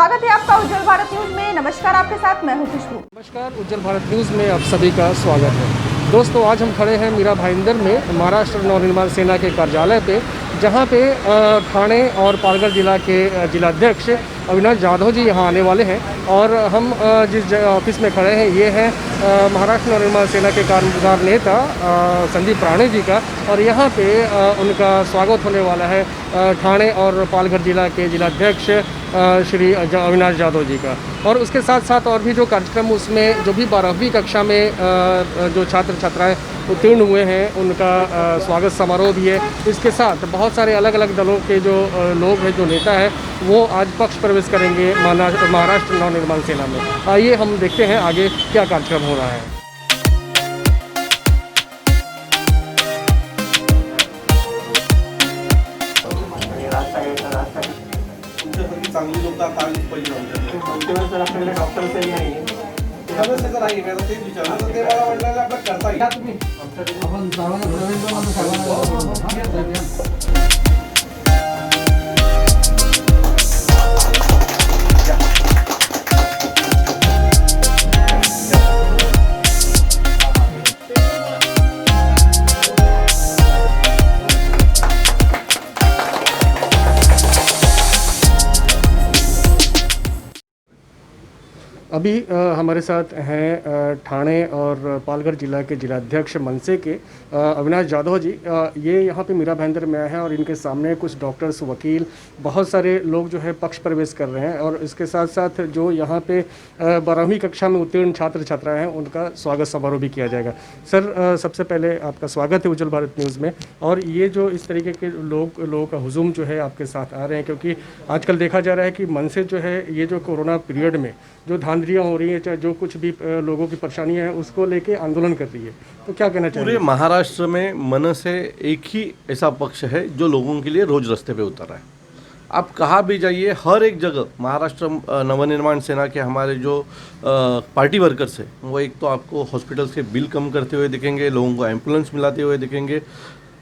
स्वागत है आपका उज्जवल भारत न्यूज में। नमस्कार, आपके साथ मैं हूं खुशबू। नमस्कार, उज्जवल भारत न्यूज़ में आप सभी का स्वागत है। दोस्तों, आज हम खड़े हैं मीरा भाईंदर में महाराष्ट्र नवनिर्माण सेना के कार्यालय पे, जहां पे ठाणे और पालघर जिला के जिलाध्यक्ष अविनाश जाधव जी यहां आने वाले हैं। और हम जिस ऑफिस में खड़े हैं ये है महाराष्ट्र नवनिर्माण सेना के कार्यकार नेता संदीप राणे जी का, और यहाँ पे उनका स्वागत होने वाला है ठाणे और पालघर जिला के जिलाध्यक्ष श्री अविनाश जाधव जी का। और उसके साथ साथ और भी जो कार्यक्रम, उसमें जो भी 12वीं कक्षा में जो छात्र छात्राएं उत्तीर्ण हुए हैं उनका स्वागत समारोह भी है। इसके साथ बहुत सारे अलग अलग दलों के जो लोग हैं, जो नेता हैं, वो आज पक्ष प्रवेश करेंगे महाराष्ट्र नवनिर्माण सेना में। आइए हम देखते हैं आगे क्या कार्यक्रम हो रहा है। चांगली लोक आता आलीच पाहिजे सर, आपल्याकडे डॉक्टरही नाही आहे, समस्याचं नाही. मी आता तेच विचारलं, ते मला म्हटलं आपलं करता येईल. आपण अभी हमारे साथ हैं ठाणे और पालघर जिला के जिलाध्यक्ष मनसे के अविनाश जाधव जी। ये यहाँ पे मीरा भाईंदर में आए हैं और इनके सामने कुछ डॉक्टर्स, वकील, बहुत सारे लोग जो है पक्ष प्रवेश कर रहे हैं। और इसके साथ साथ जो यहाँ पे 12वीं कक्षा में उत्तीर्ण छात्र छात्राएँ हैं उनका स्वागत समारोह भी किया जाएगा। सर, सबसे पहले आपका स्वागत है उज्जवल भारत न्यूज़ में। और ये जो इस तरीके के लोगों का हुजूम जो है आपके साथ आ रहे हैं, क्योंकि आजकल देखा जा रहा है कि मनसे जो है ये जो कोरोना पीरियड में जो धांधलियाँ हो रही हैं, चाहे जो कुछ भी लोगों की परेशानियाँ हैं, उसको लेके आंदोलन कर रही है, तो क्या कहना चाहिए? पूरे महाराष्ट्र में मनसे एक ही ऐसा पक्ष है जो लोगों के लिए रोज रास्ते पे उतर रहा है। आप कहाँ भी जाइए, हर एक जगह महाराष्ट्र नवनिर्माण सेना के हमारे जो पार्टी वर्कर्स हैं, वो एक तो आपको हॉस्पिटल्स के बिल कम करते हुए दिखेंगे, लोगों को एम्बुलेंस मिलाते हुए दिखेंगे,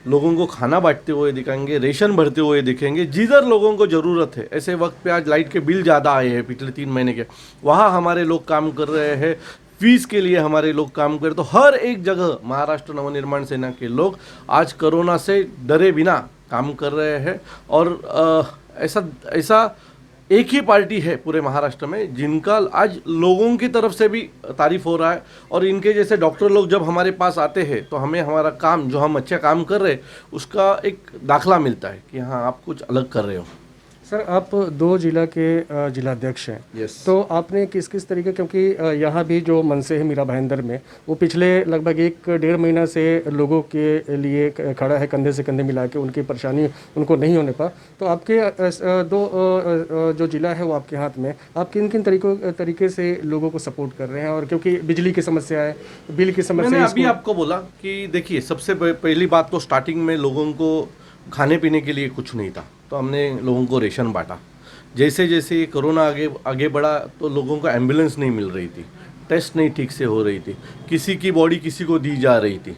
लोगों को खाना बांटते हुए दिखाएंगे, रेशन भरते हुए दिखेंगे। जिधर लोगों को ज़रूरत है, ऐसे वक्त पे आज लाइट के बिल ज़्यादा आए हैं पिछले 3 महीने के, वहाँ हमारे लोग काम कर रहे हैं। फीस के लिए हमारे लोग काम कर, तो हर एक जगह महाराष्ट्र नवनिर्माण सेना के लोग आज कोरोना से डरे बिना काम कर रहे हैं। और ऐसा एक ही पार्टी है पूरे महाराष्ट्र में जिनका आज लोगों की तरफ से भी तारीफ हो रहा है। और इनके जैसे डॉक्टर लोग जब हमारे पास आते हैं तो हमें हमारा काम, जो हम अच्छा काम कर रहे हैं, उसका एक दाखला मिलता है कि हाँ, आप कुछ अलग कर रहे हो। सर, आप 2 जिला के जिलाध्यक्ष हैं। Yes. तो आपने किस किस तरीके, क्योंकि यहाँ भी जो मनसे है मीरा भाईंदर में, वो पिछले लगभग 1-1.5 महीना से लोगों के लिए खड़ा है, कंधे से कंधे मिला के। उनकी परेशानी उनको नहीं होने पा, तो आपके 2 जो जिला है वो आपके हाथ में, आप किन किन तरीके से लोगों को सपोर्ट कर रहे हैं? और क्योंकि बिजली की समस्या है, बिल की समस्या है, मैंने अभी आपको बोला कि देखिए, सबसे पहली बात तो स्टार्टिंग में लोगों को खाने पीने के लिए कुछ नहीं था, तो हमने लोगों को रेशन बांटा। जैसे जैसे कोरोना आगे बढ़ा तो लोगों को एम्बुलेंस नहीं मिल रही थी, टेस्ट नहीं ठीक से हो रही थी, किसी की बॉडी किसी को दी जा रही थी,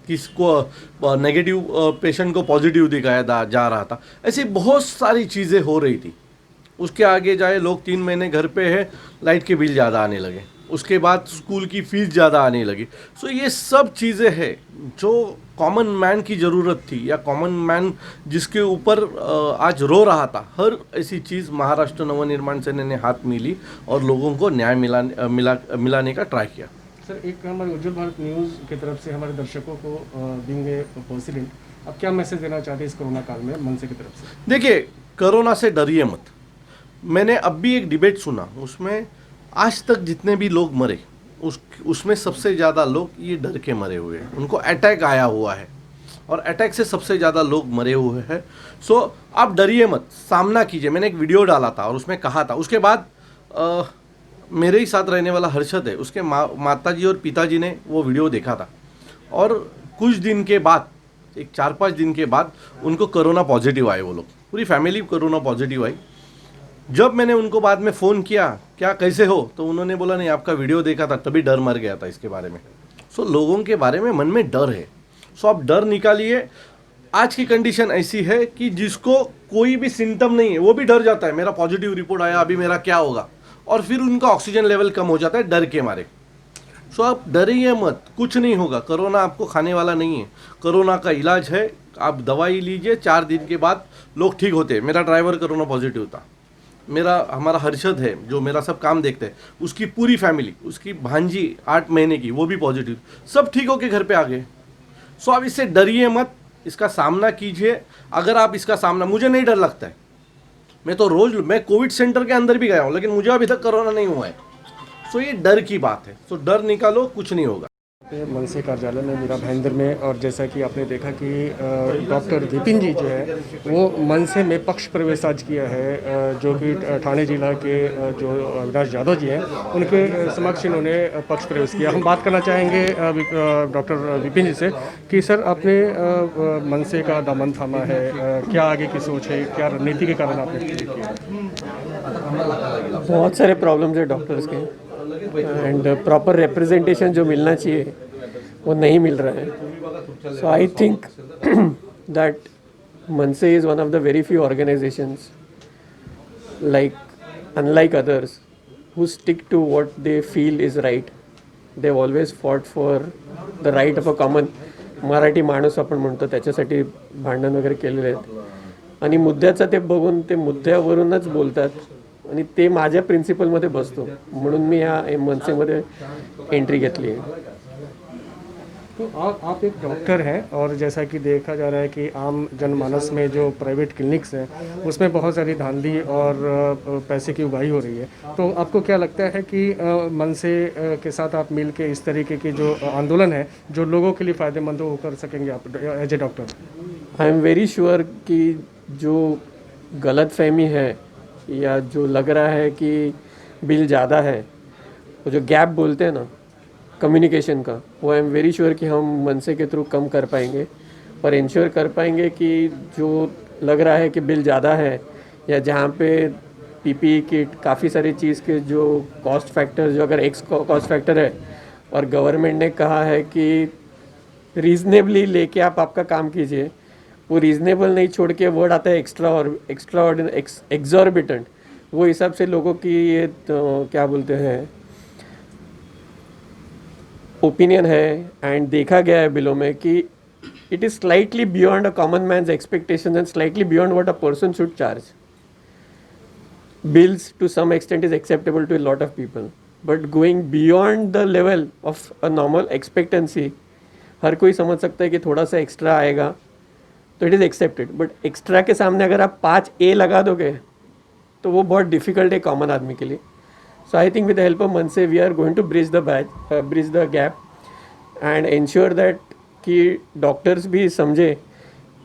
किसको नेगेटिव पेशेंट को पॉजिटिव दिखाया जा रहा था। ऐसी बहुत सारी चीज़ें हो रही थी। उसके आगे जाए, लोग 3 महीने घर पे है, लाइट के बिल ज़्यादा आने लगे, उसके बाद स्कूल की फ़ीस ज़्यादा आने लगी। सो ये सब चीज़ें हैं जो कॉमन मैन की ज़रूरत थी, या कॉमन मैन जिसके ऊपर आज रो रहा था। हर ऐसी चीज़ महाराष्ट्र नवनिर्माण सेना ने हाथ मिली और लोगों को न्याय मिलाने का ट्राई किया। सर, एक हमारे उज्जवल भारत न्यूज़ की तरफ से हमारे दर्शकों को बीइंग ए प्रेसिडेंट, आप क्या मैसेज देना चाहते हैं इस कोरोना काल में मनसे की तरफ से? देखिए, कोरोना से डरिए मत। मैंने अब भी एक डिबेट सुना, उसमें आज तक जितने भी लोग मरे, उसमें सबसे ज़्यादा लोग ये डर के मरे हुए हैं, उनको अटैक आया हुआ है, और अटैक से सबसे ज़्यादा लोग मरे हुए हैं। सो आप डरिए मत, सामना कीजिए। मैंने एक वीडियो डाला था और उसमें कहा था, उसके बाद मेरे ही साथ रहने वाला हर्षद है, उसके माताजी और पिताजी ने वो वीडियो देखा था, और कुछ दिन के बाद, एक 4-5 दिन के बाद उनको कोरोना पॉजिटिव आए। वो लोग पूरी फैमिली कोरोना पॉजिटिव आई। जब मैंने उनको बाद में फ़ोन किया, क्या कैसे हो, तो उन्होंने बोला नहीं, आपका वीडियो देखा था तभी डर मर गया था इसके बारे में। सो लोगों के बारे में मन में डर है, सो आप डर निकालिए। आज की कंडीशन ऐसी है कि जिसको कोई भी सिम्टम नहीं है वो भी डर जाता है, मेरा पॉजिटिव रिपोर्ट आया, अभी मेरा क्या होगा, और फिर उनका ऑक्सीजन लेवल कम हो जाता है डर के मारे। सो आप डरिए मत, कुछ नहीं होगा, कोरोना आपको खाने वाला नहीं है। कोरोना का इलाज है, आप दवाई लीजिए, 4 दिन के बाद लोग ठीक होते हैं। मेरा ड्राइवर कोरोना पॉजिटिव था, हमारा हर्षद है जो मेरा सब काम देखते हैं, उसकी पूरी फैमिली, उसकी भांजी 8 महीने की, वो भी पॉजिटिव, सब ठीक होके घर पे आ गए। सो आप इससे डरिए मत, इसका सामना कीजिए। अगर आप इसका सामना, मुझे नहीं डर लगता है, मैं कोविड सेंटर के अंदर भी गया हूँ, लेकिन मुझे अभी तक कोरोना नहीं हुआ है। सो ये डर की बात है, सो डर निकालो, कुछ नहीं होगा। मनसे कार्यालय में मीरा भाईंदर में, और जैसा कि आपने देखा कि डॉक्टर विपिन जी जो है वो मनसे में पक्ष प्रवेश आज किया है, जो कि ठाणे जिला के जो अविनाश यादव जी हैं उनके समक्ष इन्होंने पक्ष प्रवेश किया। हम बात करना चाहेंगे डॉक्टर विपिन जी से कि सर आपने मनसे का दामन थामा है, क्या आगे की सोच है, क्या रणनीति के कारण आपने इसको किया? बहुत सारे प्रॉब्लम्स है डॉक्टर्स के, एंड प्रॉपर रिप्रेजेंटेशन जो मिलना चाहिए वो नहीं मिल रहा है। So I think that Manse is one of the very few organisations like unlike others who stick to what they feel is right. They've always fought for the right of a common Marathi माणूस आपण म्हणतो त्याच्यासाठी भांडण वगैरे केलेले आहेत, आणि मुद्द्याचं ते बघून ते मुद्द्यावरूनच बोलतात, आणि ते माझ्या प्रिन्सिपलमध्ये बसतो, म्हणून मी या मनसेमध्ये एंट्री घेतली आहे. तो आप एक डॉक्टर हैं, और जैसा कि देखा जा रहा है कि आम जनमानस में जो प्राइवेट क्लिनिक्स हैं उसमें बहुत सारी धांधली और पैसे की उगाही हो रही है, तो आपको क्या लगता है कि मनसे के साथ आप मिल के इस तरीके की जो आंदोलन है जो लोगों के लिए फ़ायदेमंद हो वो कर सकेंगे आप as a doctor? I am very sure कि जो गलतफहमी है या जो लग रहा है कि बिल ज़्यादा है, वो जो गैप बोलते हैं ना कम्युनिकेशन का, वो आई एम वेरी श्योर कि हम मनसे के थ्रू कम कर पाएंगे और इंश्योर कर पाएंगे कि जो लग रहा है कि बिल ज़्यादा है, या जहाँ पे पीपीई किट काफ़ी सारी चीज़ के जो कॉस्ट फैक्टर, जो अगर एक्स कॉस्ट फैक्टर है और गवर्नमेंट ने कहा है कि रीज़नेबली लेके आप आपका काम कीजिए, वो रीज़नेबल नहीं छोड़ के वर्ड आता है एक्सॉर्बिटेंट, वो हिसाब से लोगों की ये तो क्या बोलते हैं ओपिनियन है, एंड देखा गया है बिलों में कि it is slightly beyond a common man's expectation and slightly beyond what a person should charge. Bills to some extent is acceptable to a lot of people, but going beyond the level of a normal expectancy, हर कोई समझ सकता है कि थोड़ा सा extra आएगा तो it is accepted, but extra के सामने अगर आप 5A लगा दोगे तो वो बहुत डिफ़िकल्ट है कॉमन आदमी के लिए. So I think with the help of Manse we are going to bridge the gap and ensure that कि डॉक्टर्स भी समझे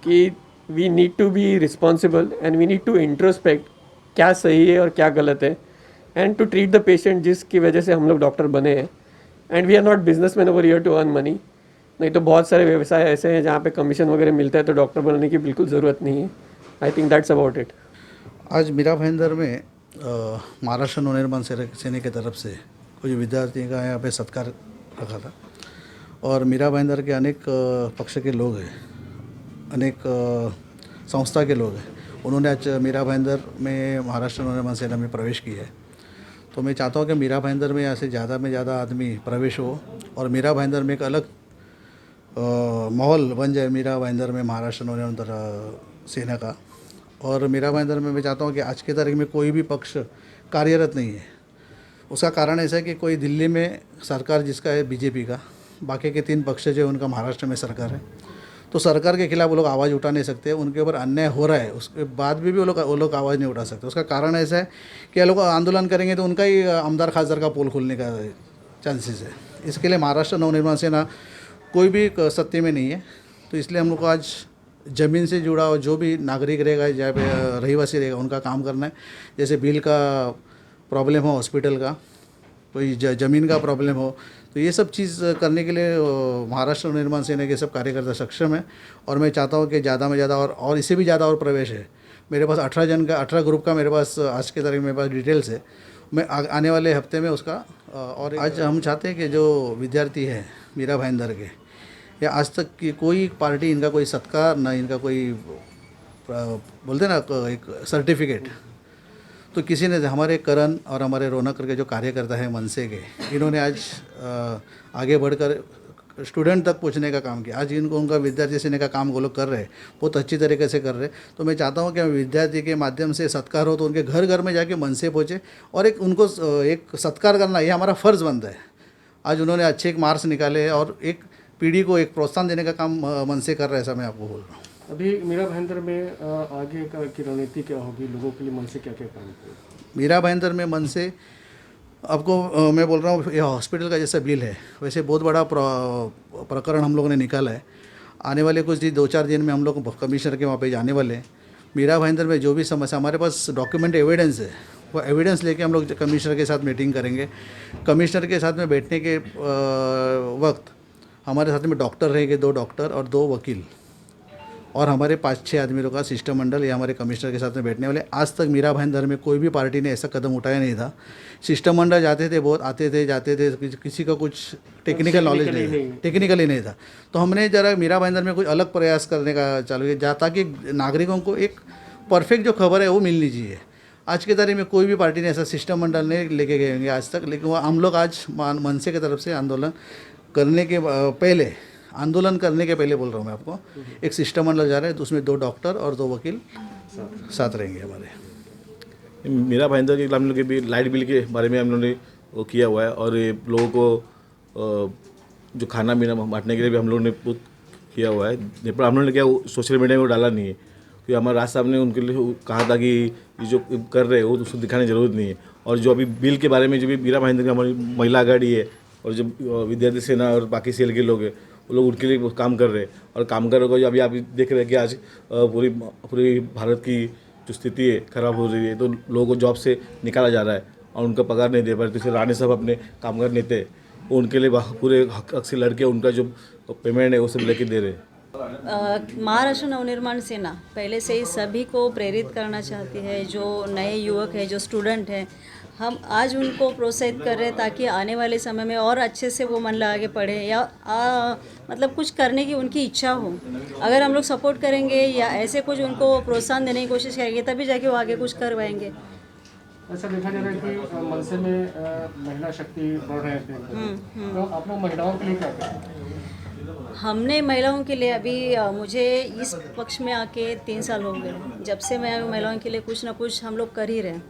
कि we need to be responsible and we need to introspect क्या सही है और क्या गलत है, and to treat the patient, जिसकी वजह से हम लोग डॉक्टर बने हैं. And we are not businessman over here to earn money. नहीं तो बहुत सारे व्यवसाय ऐसे हैं जहाँ पे कमीशन वगैरह मिलता है, तो डॉक्टर बनने की बिल्कुल ज़रूरत नहीं है. I think that's about it. आज मीरा भाईंदर में महाराष्ट्र नवनिर्माण सेना की तरफ से कुछ विद्यार्थियों का यहाँ पे सत्कार रखा था, और मीरा भाईंदर के अनेक पक्ष के लोग हैं, अनेक संस्था के लोग हैं, उन्होंने आज मीरा भाईंदर में महाराष्ट्र नवनिर्माण सेना में प्रवेश किया है. तो मैं चाहता हूँ कि मीरा भाईंदर में यहाँ से ज़्यादा में ज़्यादा आदमी प्रवेश हो और मीरा भाईंदर में एक अलग माहौल बन जाए मीरा भाईंदर में महाराष्ट्र नवनिर्माण सेना का. और मीरा भाईंदर में मैं चाहता हूँ कि आज की तारीख में कोई भी पक्ष कार्यरत नहीं है. उसका कारण ऐसा है कि कोई दिल्ली में सरकार जिसका है बीजेपी का, बाकी के 3 पक्ष जो उनका महाराष्ट्र में सरकार है, तो सरकार के खिलाफ वो लोग आवाज़ उठा नहीं सकते. उनके ऊपर अन्याय हो रहा है, उसके बाद भी वो लोग आवाज़ नहीं उठा सकते. उसका कारण ऐसा है कि ये लोग आंदोलन करेंगे तो उनका ही आमदार खासदार का पोल खुलने का चांसेस है. इसके लिए महाराष्ट्र नवनिर्माण सेना कोई भी सत्य में नहीं है. तो इसलिए हम लोग को आज ज़मीन से जुड़ा हो जो भी नागरिक रहेगा, जहाँ पे रहीवासी रहेगा, उनका काम करना है. जैसे बिल का प्रॉब्लम हो, हॉस्पिटल का, कोई ज़मीन का प्रॉब्लम हो, तो ये सब चीज़ करने के लिए महाराष्ट्र निर्माण सेना के सब कार्यकर्ता सक्षम है. और मैं चाहता हूँ कि ज़्यादा में ज़्यादा और इससे भी ज़्यादा और प्रवेश है. मेरे पास 18 ग्रुप का मेरे पास आज के तारीख में मेरे पास डिटेल्स है. मैं आने वाले हफ्ते में उसका और आज हम चाहते हैं कि जो विद्यार्थी है मीरा भाईंदर के, या आज तक की कोई पार्टी इनका कोई सत्कार ना इनका कोई बोलते ना एक सर्टिफिकेट। तो किसी ने हमारे करण और हमारे रौनक करके जो कार्यकर्ता है मनसे के, इन्होंने आज आगे बढ़कर स्टूडेंट तक पहुंचने का काम किया। आज इनको उनका विद्यार्थी सेना का काम वो लोग कर रहे हैं, बहुत अच्छी तरीके से कर रहे हैं। तो मैं चाहता हूं कि विद्यार्थी के माध्यम से सत्कार हो तो उनके घर घर में जाके मनसे पहुँचे और एक उनको एक सत्कार करना ये हमारा फ़र्ज़ बनता है। आज उन्होंने अच्छे एक मार्क्स निकाले हैं और एक पीढ़ी को एक प्रोत्साहन देने का काम मनसे कर रहा है, ऐसा मैं आपको बोल रहा हूँ। अभी मीरा भाईंदर में आगे की रणनीति क्या होगी, लोगों के लिए मन से क्या क्या काम करें? मीरा भाईंदर में मन से आपको मैं बोल रहा हूँ, ये हॉस्पिटल का जैसा बिल है वैसे बहुत बड़ा प्रकरण हम लोगों ने निकाला है। आने वाले कुछ दिन 2-4 दिन में हम लोग कमिश्नर के वहाँ पे जाने वाले हैं। मीरा भाईंदर में जो भी समस्या, हमारे पास डॉक्यूमेंट एविडेंस है, वो एविडेंस लेके हम लोग कमिश्नर के साथ मीटिंग करेंगे। कमिश्नर के साथ में बैठने के वक्त हमारे साथ में डॉक्टर रहेंगे, 2 डॉक्टर और 2 वकील, और हमारे 5-6 आदमी लोग का शिष्टमंडल ये हमारे कमिश्नर के साथ में बैठने वाले। आज तक मीरा भाईंदर में कोई भी पार्टी ने ऐसा कदम उठाया नहीं था। शिष्टमंडल जाते थे, बहुत आते थे जाते थे, किसी का कुछ टेक्निकल नॉलेज नहीं, टेक्निकली नहीं था। तो हमने ज़रा मीरा भाईंदर में कुछ अलग प्रयास करने का चालू किया, ताकि नागरिकों को एक परफेक्ट जो खबर है वो मिलनी चाहिए। आज के तारीख में कोई भी पार्टी ने ऐसा शिष्टमंडल नहीं लेके गए होंगे आज तक, लेकिन वो हम लोग आज मनसे की तरफ से आंदोलन करने के पहले बोल रहा हूँ मैं आपको, एक शिष्टमंडल जा रहा है, तो उसमें 2 डॉक्टर और 2 वकील साथ रहेंगे हमारे। मीरा भाईंदर के हम लोग के भी लाइट बिल के बारे में हम लोगों ने वो किया हुआ है, और ये लोगों को जो खाना पीना बांटने के लिए भी हम लोगों ने बहुत किया हुआ है। पर हम लोगों ने क्या सोशल मीडिया में वो डाला नहीं है, क्योंकि हमारे राज साहब ने उनके लिए कहा था कि ये जो कर रहे हैं वो उसको दिखाने की ज़रूरत नहीं है। और जो अभी बिल के बारे में जो भी मीरा भाईंदर की हमारी महिला आघाड़ी है और जो विद्यार्थी सेना और बाकी सेल के लोग हैं, वो लोग उनके लिए काम कर रहे हैं। और काम कर रहे हो अभी आप देख रहे हैं कि आज पूरी भारत की जो स्थिति है ख़राब हो रही है, तो लोगों को जॉब से निकाला जा रहा है और उनका पगार नहीं दे पा रहे। तो इससे राणे साहब अपने कामगार नेता है, वो उनके लिए पूरे हक से लड़के उनका जो पेमेंट है वो सब लेके दे रहे हैं। महाराष्ट्र नवनिर्माण सेना पहले से ही सभी को प्रेरित करना चाहती है। जो नए युवक हैं, जो स्टूडेंट हैं, हम आज उनको प्रोत्साहित कर रहे हैं ताकि आने वाले समय में और अच्छे से वो मन लगा के पढ़े या मतलब कुछ करने की उनकी इच्छा हो। अगर हम लोग सपोर्ट करेंगे या ऐसे कुछ उनको प्रोत्साहन देने की कोशिश करेंगे तभी जाके वो आगे कुछ कर पाएंगे। ऐसा देखा जा रहा है कि मनसे में महिला शक्ति बढ़ रहे थे, तो आप लोग महिलाओं के लिए क्या करें? हमने महिलाओं के लिए अभी मुझे इस पक्ष में आके 3 साल हो गए। जब से मैं महिलाओं के लिए कुछ ना कुछ हम लोग कर ही रहे हैं।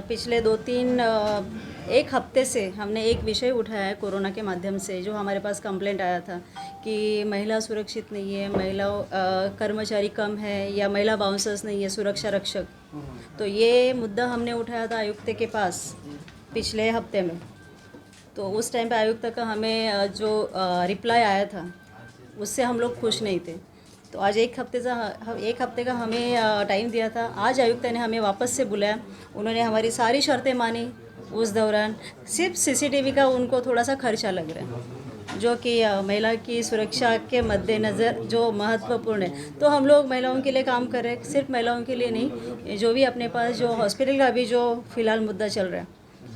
पिछले 1 हफ्ते से हमने एक विषय उठाया है कोरोना के माध्यम से, जो हमारे पास कंप्लेंट आया था कि महिला सुरक्षित नहीं है, महिला कर्मचारी कम है या महिला बाउंसर्स नहीं है, सुरक्षा रक्षक। तो ये मुद्दा हमने उठाया था आयुक्त के पास पिछले हफ्ते में। तो उस टाइम पे आयुक्त का हमें जो रिप्लाई आया था उससे हम लोग खुश नहीं थे। तो आज 1 हफ्ते का हमें टाइम दिया था। आज आयुक्त ने हमें वापस से बुलाया, उन्होंने हमारी सारी शर्तें मानी। उस दौरान सिर्फ CCTV का उनको थोड़ा सा खर्चा लग रहा है, जो कि महिला की सुरक्षा के मद्देनज़र जो महत्वपूर्ण है। तो हम लोग महिलाओं के लिए काम कर रहे हैं, सिर्फ महिलाओं के लिए नहीं। जो भी अपने पास जो हॉस्पिटल का भी जो फ़िलहाल मुद्दा चल रहा है,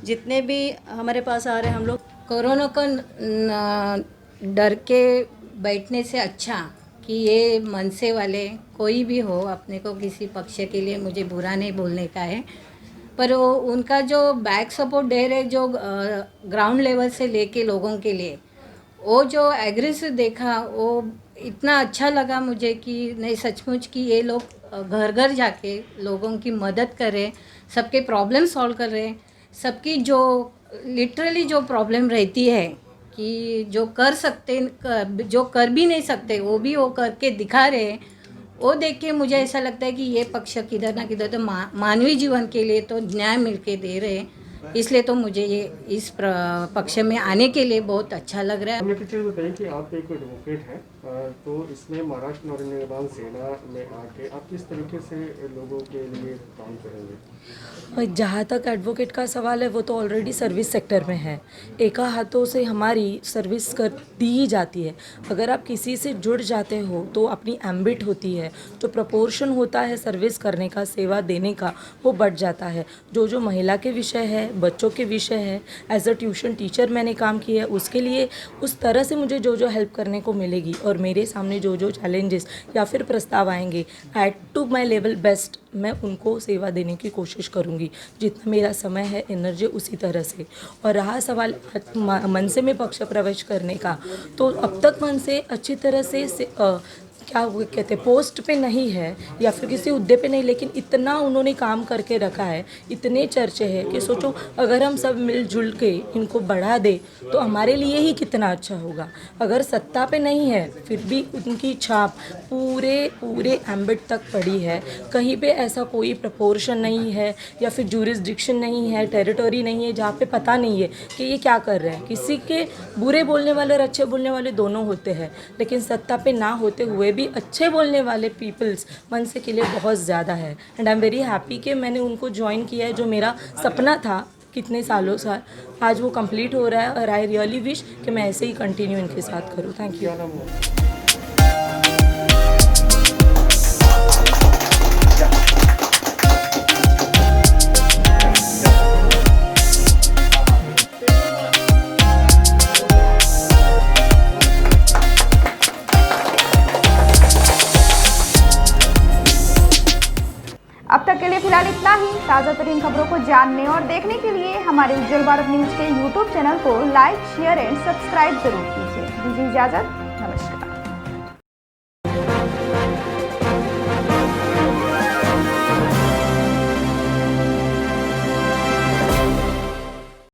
जितने भी हमारे पास आ रहे हैं, हम लोग कोरोना को डर के बैठने से अच्छा कि ये मनसे वाले कोई भी हो, अपने को किसी पक्ष के लिए मुझे बुरा नहीं बोलने का है, पर वो उनका जो बैक सपोर्ट दे रहे, जो ग्राउंड लेवल से लेके लोगों के लिए वो जो एग्रेसिव देखा, वो इतना अच्छा लगा मुझे कि नहीं सचमुच कि ये लोग घर घर जाके लोगों की मदद कर रहे, सबके प्रॉब्लम सॉल्व कर रहे, सबकी जो लिटरली जो प्रॉब्लम रहती है कि जो कर सकते, जो कर भी नहीं सकते, वो भी वो करके दिखा रहे हैं। वो देख के मुझे ऐसा लगता है कि ये पक्ष किधर ना किधर तो मानवीय जीवन के लिए तो न्याय मिलके दे रहे हैं। इसलिए तो मुझे ये इस पक्ष में आने के लिए बहुत अच्छा लग रहा है। हमें एक चीज़ बताइए कि आप एक एडवोकेट हैं, तो इसमें महाराष्ट्र नवनिर्माण सेना में आके आप किस तरीके से लोगों के लिए काम करेंगे? जहाँ तक एडवोकेट का सवाल है, वो तो ऑलरेडी सर्विस सेक्टर में है। एका हाथों से हमारी सर्विस कर दी ही जाती है। अगर आप किसी से जुड़ जाते हो तो अपनी एम्बिट होती है, जो प्रपोर्शन होता है सर्विस करने का, सेवा देने का, वो बढ़ जाता है। जो महिला के विषय है बच्चों के विषय है, एज अ ट्यूशन टीचर मैंने काम किया है, उसके लिए उस तरह से मुझे जो जो हेल्प करने को मिलेगी और मेरे सामने जो जो चैलेंजेस या फिर प्रस्ताव आएंगे, at to my level best मैं उनको सेवा देने की कोशिश करूँगी, जितना मेरा समय है, एनर्जी उसी तरह से। और रहा सवाल मनसे में पक्ष प्रवेश करने का, तो अब तक मनसे अच्छी तरह से क्या वो कहते हैं पोस्ट पे नहीं है या फिर किसी हुद्दे पे नहीं, लेकिन इतना उन्होंने काम करके रखा है, इतने चर्चे हैं कि सोचो अगर हम सब मिलजुल के इनको बढ़ा दे तो हमारे लिए ही कितना अच्छा होगा। अगर सत्ता पे नहीं है फिर भी उनकी छाप पूरे एम्बिट तक पड़ी है, कहीं पे ऐसा कोई प्रपोर्शन नहीं है या फिर जुरिस्डिक्शन नहीं है, टेरिटरी नहीं है जहाँ पे पता नहीं है कि ये क्या कर रहे हैं। किसी के बुरे बोलने वाले और अच्छे बोलने वाले दोनों होते हैं, लेकिन सत्ता पे ना होते हुए भी अच्छे बोलने वाले पीपल्स मनसे के लिए बहुत ज़्यादा है। And I am very happy कि मैंने उनको ज्वाइन किया है, जो मेरा सपना था कितने सालों से, आज वो कंप्लीट हो रहा है और आई रियली विश कि मैं ऐसे ही कंटिन्यू इनके साथ करूँ। Thank you. अब तक के लिए फिलहाल इतना ही। ताज़ा तरीन खबरों को जानने और देखने के लिए हमारे उज्जवल भारत न्यूज के यूट्यूब चैनल को लाइक, शेयर एंड सब्सक्राइब जरूर कीजिए। दीजिए इजाजत, नमस्कार।